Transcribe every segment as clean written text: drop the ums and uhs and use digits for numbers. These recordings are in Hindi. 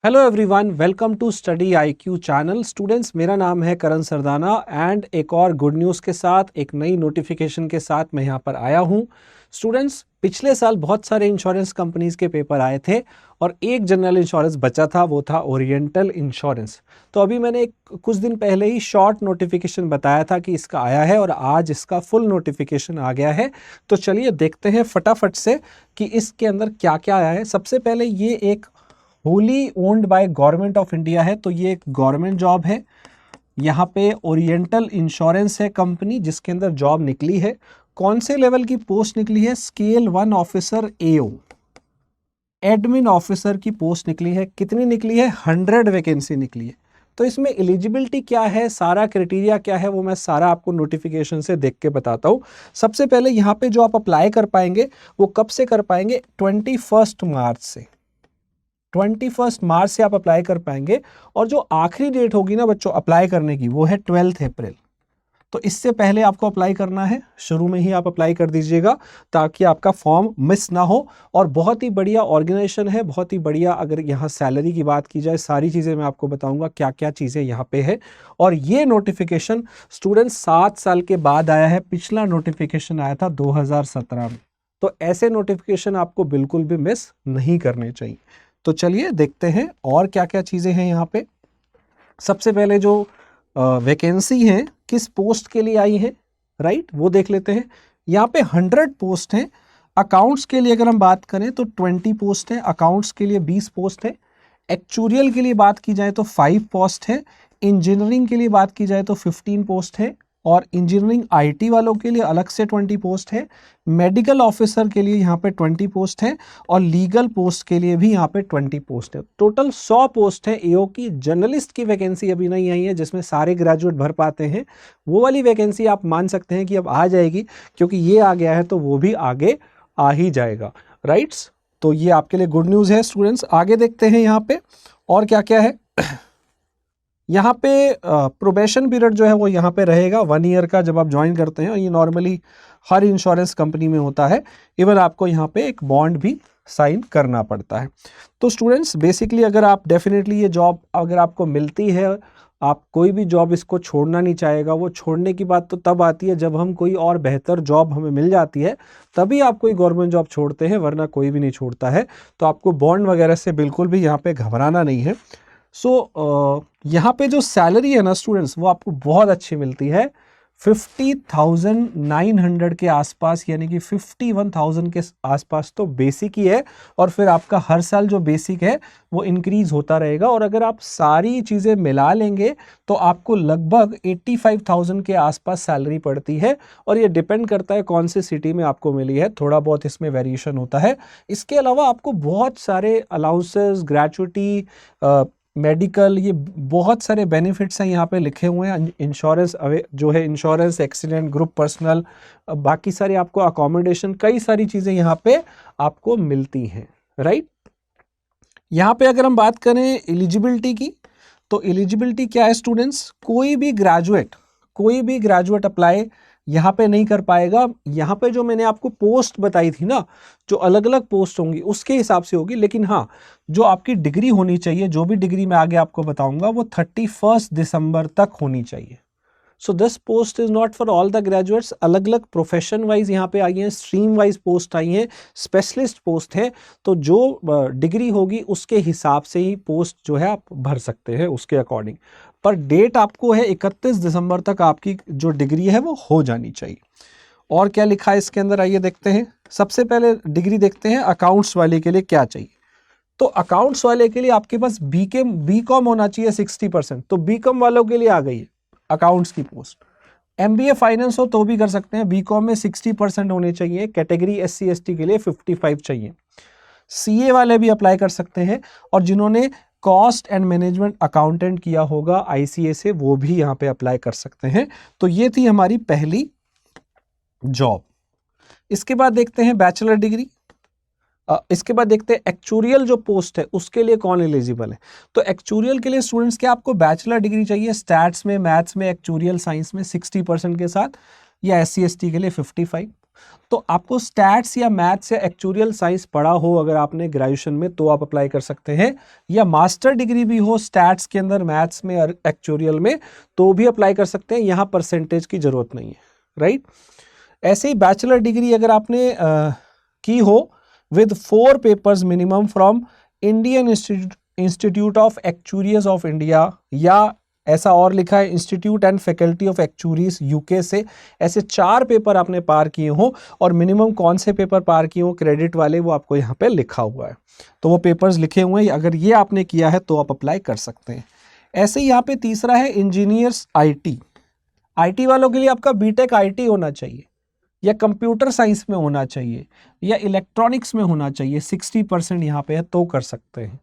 Hello everyone, welcome to Study IQ channel. Students, मेरा नाम है करण सरदाना एंड एक और गुड न्यूज़ के साथ, एक नई नोटिफिकेशन के साथ मैं यहाँ पर आया हूँ। स्टूडेंट्स, पिछले साल बहुत सारे इंश्योरेंस कंपनीज के पेपर आए थे और एक जनरल इंश्योरेंस बचा था, वो था ओरिएंटल इंश्योरेंस। तो अभी मैंने कुछ दिन पहले ही शॉर्ट नोटिफिकेशन बताया था कि इसका आया है और आज इसका फुल नोटिफिकेशन आ गया है। तो चलिए देखते हैं फटाफट से कि इसके अंदर क्या क्या आया है। सबसे पहले ये एक wholly owned by government of India है, तो ये एक गवर्नमेंट जॉब है। यहाँ पे ओरिएंटल इंश्योरेंस है कंपनी जिसके अंदर जॉब निकली है। कौन से लेवल की पोस्ट निकली है? स्केल 1 ऑफिसर एओ, एडमिन ऑफिसर की पोस्ट निकली है। कितनी निकली है? 100 वैकेंसी निकली है। तो इसमें एलिजिबिलिटी क्या है, सारा क्राइटेरिया क्या है, वो मैं सारा आपको नोटिफिकेशन से देख के बताता हूँ। सबसे पहले यहाँ पे जो आप अप्लाई कर पाएंगे वो कब से कर पाएंगे? 21 मार्च से। 21 मार्च से आप अप्लाई कर पाएंगे और जो आखिरी डेट होगी ना बच्चों अप्लाई करने की, वो है 12 अप्रैल। तो इससे पहले आपको अप्लाई करना है, शुरू में ही आप अप्लाई कर दीजिएगा ताकि आपका फॉर्म मिस ना हो। और बहुत ही बढ़िया ऑर्गेनाइजेशन है, बहुत ही बढ़िया। अगर यहाँ सैलरी की बात की जाए, सारी चीज़ें मैं आपको बताऊंगा क्या क्या चीज़ें यहाँ पे है। और ये नोटिफिकेशन स्टूडेंट 7 साल के बाद आया है। पिछला नोटिफिकेशन आया था 2017 में। तो ऐसे नोटिफिकेशन आपको बिल्कुल भी मिस नहीं करने चाहिए। तो चलिए देखते हैं और क्या क्या चीज़ें हैं यहाँ पे। सबसे पहले जो वैकेंसी है किस पोस्ट के लिए आई है, राइट, वो देख लेते हैं। यहाँ पे 100 पोस्ट हैं। अकाउंट्स के लिए अगर हम बात करें तो 20 पोस्ट है, अकाउंट्स के लिए 20 पोस्ट है। एक्चुरियल के लिए बात की जाए तो 5 पोस्ट है। इंजीनियरिंग के लिए बात की जाए तो 15 पोस्ट है और इंजीनियरिंग आईटी वालों के लिए अलग से 20 पोस्ट है। मेडिकल ऑफिसर के लिए यहाँ पे 20 पोस्ट है और लीगल पोस्ट के लिए भी यहाँ पे 20 पोस्ट है। टोटल 100 पोस्ट है एओ की। जर्नलिस्ट की वैकेंसी अभी नहीं आई है जिसमें सारे ग्रेजुएट भर पाते हैं। वो वाली वैकेंसी आप मान सकते हैं कि अब आ जाएगी, क्योंकि ये आ गया है तो वो भी आगे आ ही जाएगा, राइट्स। तो ये आपके लिए गुड न्यूज़ है स्टूडेंट्स। आगे देखते हैं यहाँ पे और क्या क्या है। यहाँ पे प्रोबेशन पीरियड जो है वो यहाँ पे रहेगा 1 ईयर का जब आप ज्वाइन करते हैं, और ये नॉर्मली हर इंश्योरेंस कंपनी में होता है। इवन आपको यहाँ पे एक बॉन्ड भी साइन करना पड़ता है। तो स्टूडेंट्स, बेसिकली अगर आप डेफिनेटली ये जॉब अगर आपको मिलती है, आप कोई भी जॉब इसको छोड़ना नहीं चाहेगा। वो छोड़ने की बात तो तब आती है जब हम कोई और बेहतर जॉब हमें मिल जाती है, तभी आप कोई गवर्नमेंट जॉब छोड़ते हैं, वरना कोई भी नहीं छोड़ता है। तो आपको बॉन्ड वगैरह से बिल्कुल भी यहाँ पे घबराना नहीं है। यहाँ पे जो सैलरी है ना स्टूडेंट्स, वो आपको बहुत अच्छी मिलती है। 50,900 के आसपास, यानी कि 51,000 के आसपास तो बेसिक ही है। और फिर आपका हर साल जो बेसिक है वो इंक्रीज होता रहेगा। और अगर आप सारी चीज़ें मिला लेंगे तो आपको लगभग 85,000 के आसपास सैलरी पड़ती है। और ये डिपेंड करता है कौन सी सिटी में आपको मिली है, थोड़ा बहुत इसमें वेरिएशन होता है। इसके अलावा आपको बहुत सारे अलाउंसेस, ग्रेचुइटी, मेडिकल, ये बहुत सारे बेनिफिट्स हैं यहाँ पे लिखे हुए हैं। इंश्योरेंस जो है, इंश्योरेंस, एक्सीडेंट, ग्रुप पर्सनल, बाकी सारे आपको अकोमोडेशन, कई सारी चीज़ें यहाँ पे आपको मिलती हैं, राइट। यहाँ पे अगर हम बात करें एलिजिबिलिटी की, तो एलिजिबिलिटी क्या है स्टूडेंट्स? कोई भी ग्रेजुएट अप्लाई यहाँ पे नहीं कर पाएगा। यहाँ पे जो मैंने आपको पोस्ट बताई थी ना, जो अलग अलग पोस्ट होंगी उसके हिसाब से होगी। लेकिन हाँ, जो आपकी डिग्री होनी चाहिए, जो भी डिग्री मैं आगे आपको बताऊंगा, वो 31 दिसंबर तक होनी चाहिए। So this post is not for all the graduates. अलग अलग प्रोफेशन वाइज यहाँ पे आई हैं, स्ट्रीम वाइज पोस्ट आई हैं, स्पेशलिस्ट पोस्ट है। तो जो डिग्री होगी उसके हिसाब से ही पोस्ट जो है आप भर सकते हैं, उसके अकॉर्डिंग। पर डेट आपको है 31 दिसंबर तक आपकी जो डिग्री है वो हो जानी चाहिए। और क्या लिखा है इसके अंदर, आइए देखते हैं। सबसे पहले डिग्री देखते हैं अकाउंट्स वाले के लिए क्या चाहिए। तो अकाउंट्स वाले के लिए आपके पास बीकॉम होना चाहिए 60%। तो बीकॉम वालों के लिए आ गई है अकाउंट्स की पोस्ट। एमबीए फाइनेंस हो तो भी कर सकते हैं। बीकॉम में 60% होने चाहिए। कैटेगरी एससी एसटी के लिए 55 चाहिए। सीए वाले भी अप्लाई कर सकते हैं, और जिन्होंने कॉस्ट एंड मैनेजमेंट अकाउंटेंट किया होगा आईसीए से, वो भी यहाँ पे अप्लाई कर सकते हैं। तो ये थी हमारी पहली जॉब। इसके बाद देखते हैं बैचलर डिग्री। इसके बाद देखते हैं एक्चुरियल जो पोस्ट है उसके लिए कौन एलिजिबल है। तो एक्चुरियल के लिए स्टूडेंट्स क्या आपको बैचलर डिग्री चाहिए स्टैट्स में, मैथ्स में, एक्चुरियल साइंस में 60% के साथ, या एससी एसटी के लिए 55। तो आपको स्टैट्स या मैथ्स या एक्चुरियल साइंस पढ़ा हो अगर आपने ग्रेजुएशन में तो आप अप्लाई कर सकते हैं, या मास्टर डिग्री भी हो स्टैट्स के अंदर, मैथ्स में और एक्चुरियल में, तो भी अप्लाई कर सकते हैं। यहाँ परसेंटेज की जरूरत नहीं है, राइट। ऐसे ही बैचलर डिग्री अगर आपने की हो with 4 papers minimum from Indian Institute of Actuaries of India, या ऐसा और लिखा है Institute and Faculty of Actuaries UK से, ऐसे 4 पेपर आपने पार किए हो, और मिनिमम कौन से पेपर पार किए हो क्रेडिट वाले वो आपको यहाँ पे लिखा हुआ है, तो वो पेपर्स लिखे हुए हैं, अगर ये आपने किया है तो आप अप्लाई कर सकते हैं। ऐसे ही यहाँ पे तीसरा है इंजीनियर्स आईटी। आईटी वालों के लिए आपका बीटेक आईटी होना चाहिए, या कंप्यूटर साइंस में होना चाहिए, या इलेक्ट्रॉनिक्स में होना चाहिए, 60% यहाँ पे है तो कर सकते हैं।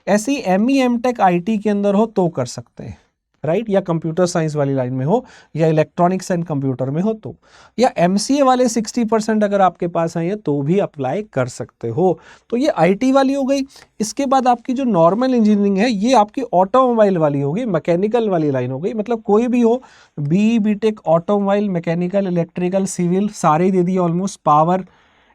ऐसी एमई एमटेक आईटी के अंदर हो तो कर सकते हैं, राइट, या कंप्यूटर साइंस वाली लाइन में हो, या इलेक्ट्रॉनिक्स एंड कंप्यूटर में हो तो, या एमसीए वाले 60% अगर आपके पास हैं तो भी अप्लाई कर सकते हो। तो ये आईटी वाली हो गई। इसके बाद आपकी जो नॉर्मल इंजीनियरिंग है ये आपकी ऑटोमोबाइल वाली होगी, मैकेनिकल वाली लाइन हो गई, मतलब कोई भी हो, BTech automobile, mechanical, electrical, civil, सारे ही दे दिए ऑलमोस्ट, पावर,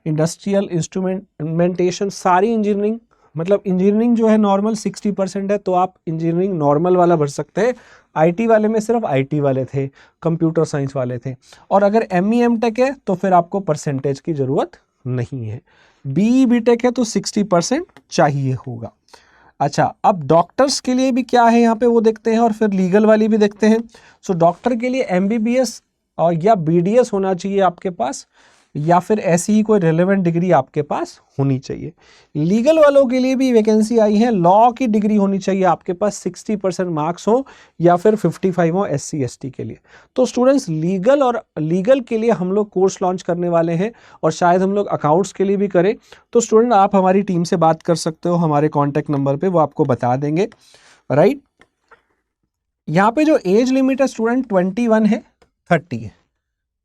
इंडस्ट्रियल, इंस्ट्रूमेंटेशन, सारी इंजीनियरिंग, मतलब इंजीनियरिंग जो है नॉर्मल 60% है तो आप इंजीनियरिंग नॉर्मल वाला भर सकते हैं। आईटी वाले में सिर्फ आईटी वाले थे, कंप्यूटर साइंस वाले थे, और अगर एमई एमटेक है तो फिर आपको परसेंटेज की जरूरत नहीं है। बीटेक है तो 60% चाहिए होगा। अच्छा, अब डॉक्टर्स के लिए भी क्या है यहाँ पे वो देखते हैं, और फिर लीगल वाली भी देखते हैं। सो डॉक्टर के लिए एमबीबीएस और या बीडीएस होना चाहिए आपके पास, या फिर ऐसी ही कोई रेलेवेंट डिग्री आपके पास होनी चाहिए। लीगल वालों के लिए भी वैकेंसी आई है, लॉ की डिग्री होनी चाहिए आपके पास, 60% मार्क्स हो, या फिर 55 हो एससी एसटी के लिए। तो स्टूडेंट्स लीगल के लिए हम लोग कोर्स लॉन्च करने वाले हैं, और शायद हम लोग अकाउंट्स के लिए भी करें। तो स्टूडेंट आप हमारी टीम से बात कर सकते हो, हमारे कॉन्टैक्ट नंबर पे वो आपको बता देंगे, राइट। यहाँ पे जो एज लिमिट है स्टूडेंट 21 है, 30 है,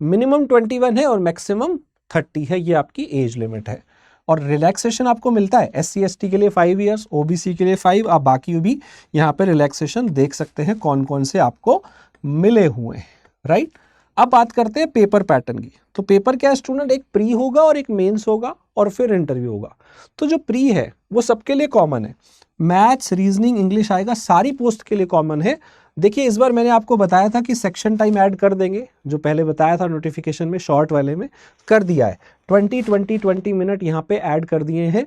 मिनिमम 21 है और मैक्सिमम 30 है, ये आपकी एज लिमिट है। और रिलैक्सेशन आपको मिलता है एससी एसटी के लिए 5 इयर्स, ओबीसी के लिए 5, आप बाकी भी यहाँ पे रिलैक्सेशन देख सकते हैं कौन कौन से आपको मिले हुए हैं, राइट। अब बात करते हैं पेपर पैटर्न की। तो पेपर क्या है स्टूडेंट, एक प्री होगा और एक मेंस होगा और फिर इंटरव्यू होगा। तो जो प्री है वो सबके लिए कॉमन है, मैथ्स, रीजनिंग, इंग्लिश आएगा, सारी पोस्ट के लिए कॉमन है। देखिए इस बार मैंने आपको बताया था कि सेक्शन टाइम ऐड कर देंगे, जो पहले बताया था नोटिफिकेशन में शॉर्ट वाले में कर दिया है, 20 मिनट यहाँ पे ऐड कर दिए हैं।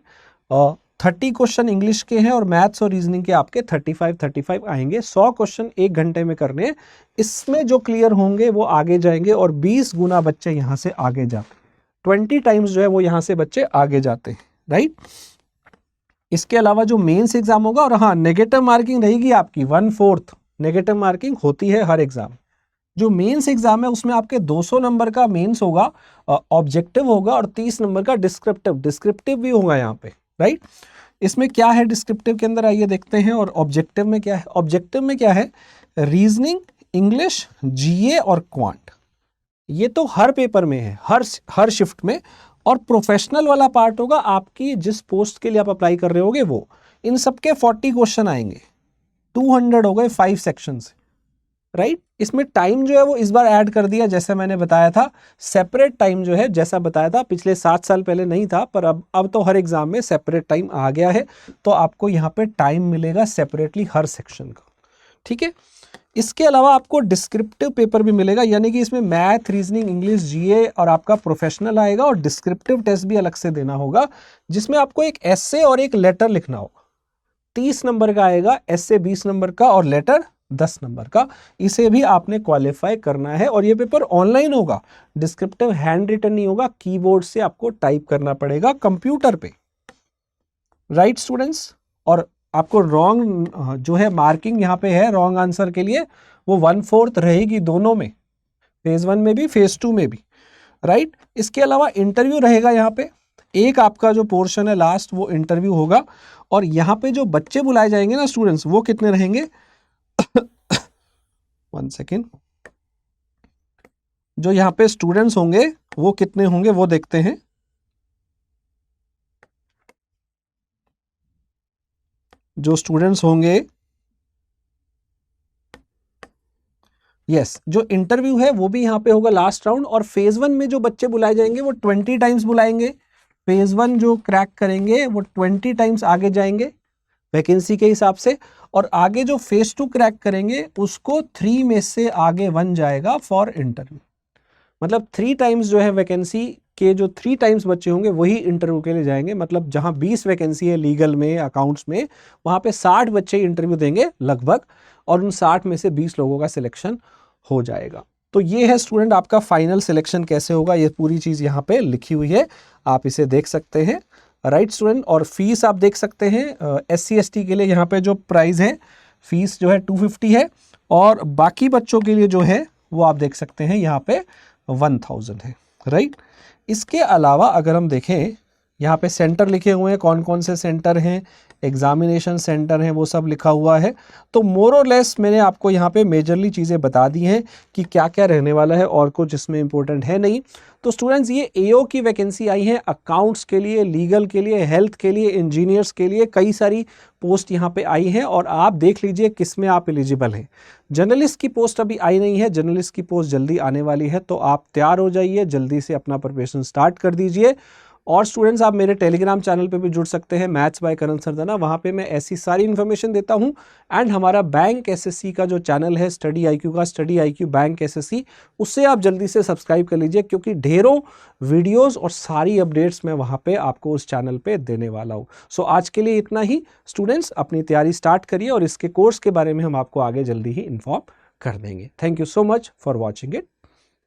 और 30 क्वेश्चन इंग्लिश के हैं, और मैथ्स और रीजनिंग के आपके 35 आएंगे। 100 क्वेश्चन 1 घंटे में करने हैं, इसमें जो क्लियर होंगे वो आगे जाएंगे, और 20 गुना बच्चे यहाँ से आगे जाते, 20 टाइम्स जो है वो यहाँ से बच्चे आगे जाते हैं, राइट। इसके अलावा जो मेंस एग्जाम होगा, और हाँ नेगेटिव मार्किंग रहेगी आपकी 1/4 नेगेटिव मार्किंग होती है हर एग्जाम। जो मेंस एग्जाम है उसमें आपके 200 नंबर का मेंस होगा, ऑब्जेक्टिव होगा, और 30 नंबर का डिस्क्रिप्टिव भी होगा यहाँ पे, राइट। इसमें क्या है डिस्क्रिप्टिव के अंदर, आइए देखते हैं। और ऑब्जेक्टिव में क्या है, ऑब्जेक्टिव में क्या है, रीजनिंग, इंग्लिश, जीए और क्वांट, ये तो हर पेपर में है, हर शिफ्ट में। और प्रोफेशनल वाला पार्ट होगा आपकी जिस पोस्ट के लिए आप अप्लाई कर रहे होगे वो, इन सबके 40 क्वेश्चन आएंगे, 200 हो गए 5 सेक्शन से, राइट। इसमें टाइम जो है वो इस बार ऐड कर दिया, जैसे मैंने बताया था सेपरेट टाइम जो है, जैसा बताया था पिछले 7 साल पहले नहीं था, पर अब तो हर एग्जाम में सेपरेट टाइम आ गया है, तो आपको यहाँ पे टाइम मिलेगा सेपरेटली हर सेक्शन का, ठीक है। इसके अलावा आपको डिस्क्रिप्टिव पेपर भी मिलेगा, यानी कि इसमें मैथ, रीजनिंग, इंग्लिश, जीए और आपका प्रोफेशनल आएगा, और डिस्क्रिप्टिव टेस्ट भी अलग से देना होगा, जिसमें आपको एक एस्से और एक लेटर लिखना होगा। 30 नंबर का आएगा एस्से, 20 नंबर का, और लेटर 10 नंबर का। इसे भी आपने क्वालिफाई करना है, और ये पेपर ऑनलाइन होगा, डिस्क्रिप्टिव हैंड रिटन नहीं होगा, कीबोर्ड से आपको टाइप करना पड़ेगा कंप्यूटर पे, राइट स्टूडेंट्स। और आपको रॉन्ग जो है मार्किंग यहाँ पे है रॉन्ग आंसर के लिए, वो 1/4 रहेगी दोनों में, फेज 1 में भी फेज 2 में भी, राइट। इसके अलावा इंटरव्यू रहेगा यहाँ पे, एक आपका जो पोर्शन है लास्ट वो इंटरव्यू होगा। और यहाँ पे जो बच्चे बुलाए जाएंगे ना स्टूडेंट्स, वो कितने रहेंगे 1 सेकेंड, जो यहाँ पे स्टूडेंट्स होंगे वो कितने होंगे वो देखते हैं। जो स्टूडेंट्स होंगे यस, जो इंटरव्यू है वो भी यहाँ पे होगा लास्ट राउंड। और फेज 1 में जो बच्चे बुलाए जाएंगे वो 20 टाइम्स बुलाएंगे। फेज 1 जो क्रैक करेंगे वो 20 टाइम्स आगे जाएंगे वैकेंसी के हिसाब से, और आगे जो फेज 2 क्रैक करेंगे उसको 3 में से आगे 1 जाएगा फॉर इंटरव्यू। मतलब 3 टाइम्स जो है वैकेंसी के जो 3 टाइम्स बच्चे होंगे वही इंटरव्यू के लिए जाएंगे। मतलब जहां 20 वैकेंसी है लीगल में, अकाउंट्स में, वहां पे 60 बच्चे इंटरव्यू देंगे लगभग, और उन 60 में से 20 लोगों का सिलेक्शन हो जाएगा। तो ये है स्टूडेंट आपका फाइनल सिलेक्शन कैसे होगा, ये पूरी चीज यहाँ पे लिखी हुई है, आप इसे देख सकते हैं। राइट स्टूडेंट, और फीस आप देख सकते हैं SC ST के लिए यहाँ पे जो प्राइस है, फीस जो है 250 है, और बाकी बच्चों के लिए जो है वो आप देख सकते हैं यहाँ पे 1000 है। राइट, इसके अलावा अगर हम देखें यहाँ पे सेंटर लिखे हुए हैं, कौन कौन से सेंटर हैं, एग्जामिनेशन सेंटर हैं, वो सब लिखा हुआ है। तो मोर और लेस मैंने आपको यहाँ पे मेजरली चीज़ें बता दी हैं कि क्या क्या रहने वाला है, और कुछ इसमें इंपॉर्टेंट है नहीं। तो स्टूडेंट्स, ये AO की वैकेंसी आई है अकाउंट्स के लिए, लीगल के लिए, हेल्थ के लिए, इंजीनियर्स के लिए, कई सारी पोस्ट यहाँ पे आई हैं, और आप देख लीजिए किस में आप एलिजिबल हैं। जर्नलिस्ट की पोस्ट अभी आई नहीं है, जर्नलिस्ट की पोस्ट जल्दी आने वाली है, तो आप तैयार हो जाइए, जल्दी से अपना प्रिपरेशन स्टार्ट कर दीजिए। और स्टूडेंट्स, आप मेरे टेलीग्राम चैनल पे भी जुड़ सकते हैं, मैथ्स बाय करण सरदाना, वहाँ पे मैं ऐसी सारी इन्फॉर्मेशन देता हूँ। एंड हमारा बैंक SSC का जो चैनल है स्टडी IQ का, स्टडी IQ बैंक SSC, उससे आप जल्दी से सब्सक्राइब कर लीजिए, क्योंकि ढेरों वीडियोस और सारी अपडेट्स मैं वहाँ पे आपको उस चैनल पे देने वाला हूँ। सो आज के लिए इतना ही स्टूडेंट्स, अपनी तैयारी स्टार्ट करिए, और इसके कोर्स के बारे में हम आपको आगे जल्दी ही इन्फॉर्म कर देंगे। Thank you so much for watching it.